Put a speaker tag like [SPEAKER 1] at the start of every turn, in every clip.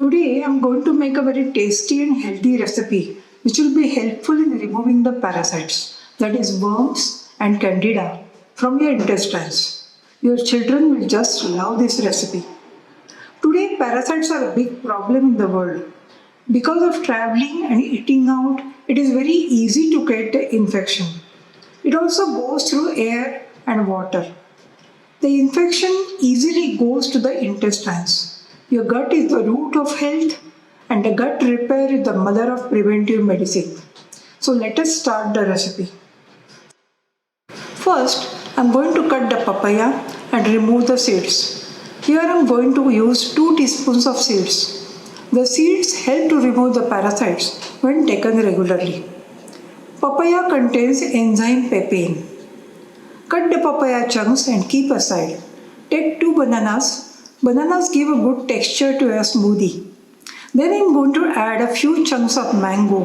[SPEAKER 1] Today I am going to make a very tasty and healthy recipe which will be helpful in removing the parasites, that is worms and candida, from your intestines. Your children will just love this recipe. Today parasites are a big problem in the world. Because of traveling and eating out, it is very easy to get the infection. It also goes through air and water. The infection easily goes to the intestines. Your gut is the root of health and the gut repair is the mother of preventive medicine. So let us start the recipe. First, I am going to cut the papaya and remove the seeds. Here I am going to use 2 teaspoons of seeds. The seeds help to remove the parasites when taken regularly. Papaya contains enzyme papain. Cut the papaya chunks and keep aside. Take 2 bananas. Bananas give a good texture to a smoothie. Then I am going to add a few chunks of mango.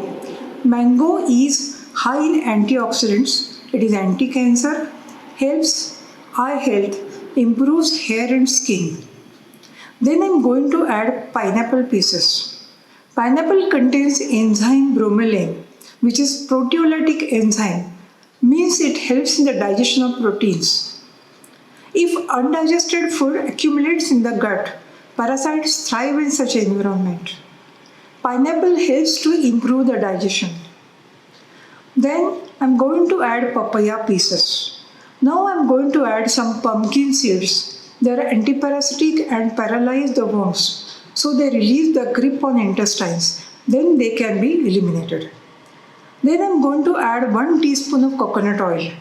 [SPEAKER 1] Mango is high in antioxidants. It is anti-cancer, helps eye health, improves hair and skin. Then I am going to add pineapple pieces. Pineapple contains enzyme bromelain, which is proteolytic enzyme, means it helps in the digestion of proteins. If undigested food accumulates in the gut, parasites thrive in such an environment. Pineapple helps to improve the digestion. Then I am going to add papaya pieces. Now I am going to add some pumpkin seeds. They are antiparasitic and paralyze the worms. So they release the grip on intestines. Then they can be eliminated. Then I am going to add 1 teaspoon of coconut oil.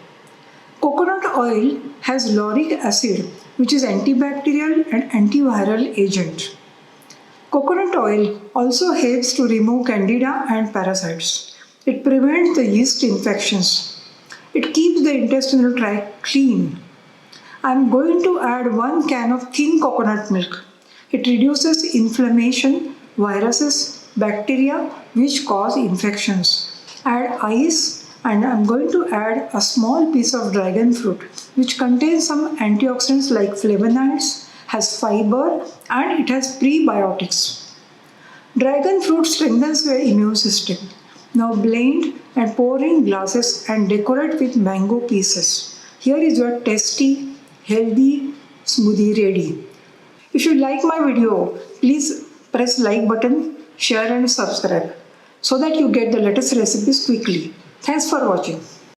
[SPEAKER 1] Coconut oil has lauric acid, which is antibacterial and antiviral agent. Coconut oil also helps to remove candida and parasites. It prevents the yeast infections. It keeps the intestinal tract clean. I am going to add 1 can of thin coconut milk. It reduces inflammation, viruses, bacteria which cause infections. Add ice. And I am going to add a small piece of dragon fruit which contains some antioxidants like flavonoids, has fiber and it has prebiotics. Dragon fruit strengthens your immune system. Now blend and pour in glasses and decorate with mango pieces. Here is your tasty, healthy smoothie ready. If you like my video, please press like button, share and subscribe so that you get the latest recipes quickly. Thanks for watching.